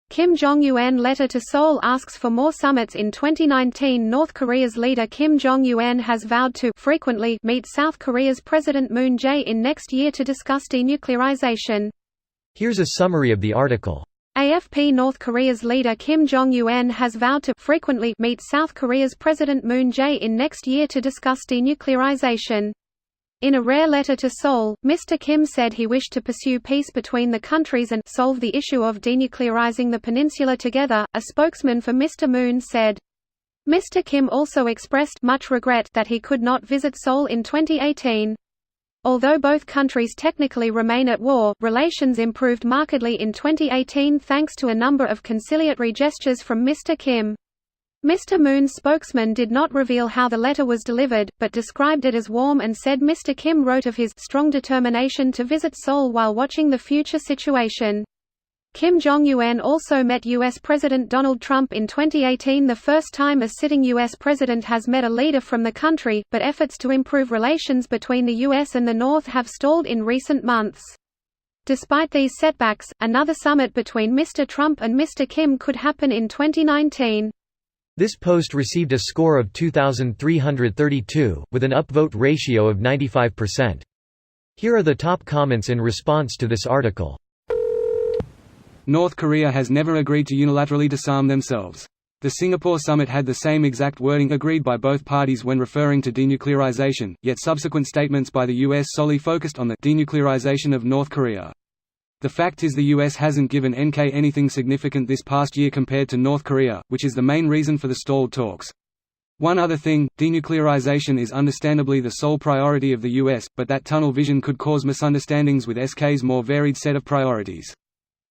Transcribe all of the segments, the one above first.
Kim Jong-un letter to Seoul asks for more summits in 2019. North Korea's leader Kim Jong-un has vowed to frequently meet South Korea's President Moon Jae-in next year to discuss denuclearization. Here's a summary of the article. AFP North Korea's leader Kim Jong-un has vowed to frequently meet South Korea's President Moon Jae-in next year to discuss denuclearization. In a rare letter to Seoul, Mr. Kim said he wished to pursue peace between the countries and solve the issue of denuclearizing the peninsula together, a spokesman for Mr. Moon said. Mr. Kim also expressed much regret that he could not visit Seoul in 2018. Although both countries technically remain at war, relations improved markedly in 2018 thanks to a number of conciliatory gestures from Mr. Kim. Mr. Moon's spokesman did not reveal how the letter was delivered, but described it as warm and said Mr. Kim wrote of his strong determination to visit Seoul while watching the future situation. Kim Jong-un also met U.S. President Donald Trump in 2018, the first time a sitting U.S. president has met a leader from the country, but efforts to improve relations between the U.S. and the North have stalled in recent months. Despite these setbacks, another summit between Mr. Trump and Mr. Kim could happen in 2019. This post received a score of 2,332, with an upvote ratio of 95%. Here are the top comments in response to this article. North Korea has never agreed to unilaterally disarm themselves. The Singapore summit had the same exact wording agreed by both parties when referring to denuclearization, yet subsequent statements by the U.S. solely focused on the denuclearization of North Korea. The fact is the US hasn't given NK anything significant this past year compared to North Korea, which is the main reason for the stalled talks. One other thing, denuclearization is understandably the sole priority of the US, but that tunnel vision could cause misunderstandings with SK's more varied set of priorities.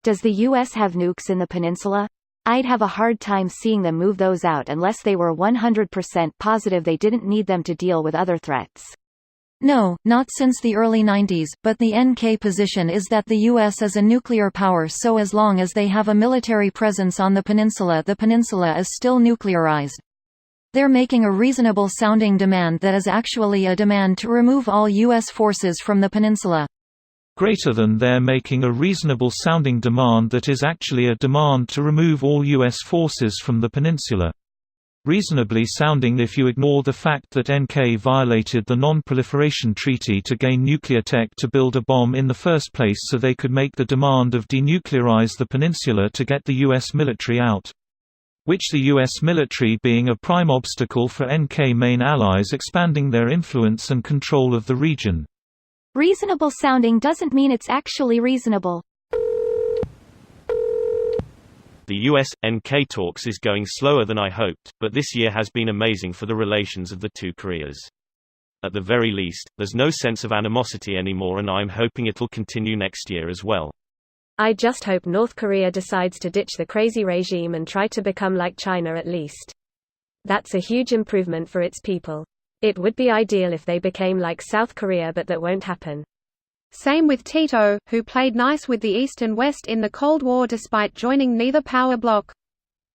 Does the US have nukes in the peninsula? I'd have a hard time seeing them move those out unless they were 100% positive they didn't need them to deal with other threats. No, not since the early 90s, but the NK position is that the US is a nuclear power, so as long as they have a military presence on the peninsula is still nuclearized. They're making a reasonable-sounding demand that is actually a demand to remove all US forces from the peninsula. Greater than they're making a reasonable-sounding demand that is actually a demand to remove all US forces from the peninsula. Reasonably sounding if you ignore the fact that NK violated the Non-Proliferation Treaty to gain nuclear tech to build a bomb in the first place so they could make the demand of denuclearize the peninsula to get the US military out. Which the US military being a prime obstacle for NK main allies expanding their influence and control of the region. Reasonable sounding doesn't mean it's actually reasonable. The US-NK talks is going slower than I hoped, but this year has been amazing for the relations of the two Koreas. At the very least, there's no sense of animosity anymore and I'm hoping it'll continue next year as well. I just hope North Korea decides to ditch the crazy regime and try to become like China at least. That's a huge improvement for its people. It would be ideal if they became like South Korea, but that won't happen. Same with Tito, who played nice with the East and West in the Cold War despite joining neither power bloc.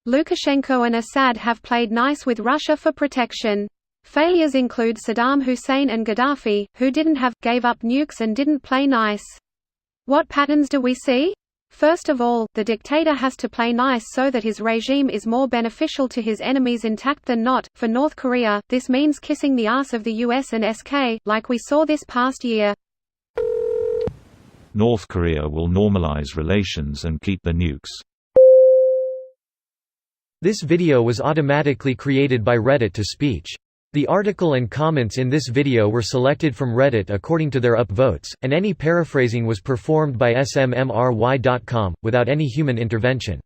Lukashenko and Assad have played nice with Russia for protection. Failures include Saddam Hussein and Gaddafi, who gave up nukes and didn't play nice. What patterns do we see? First of all, the dictator has to play nice so that his regime is more beneficial to his enemies intact than not. For North Korea, this means kissing the ass of the US and SK, like we saw this past year. North Korea will normalize relations and keep the nukes. This video was automatically created by Reddit to speech. The article and comments in this video were selected from Reddit according to their upvotes, and any paraphrasing was performed by smmry.com, without any human intervention.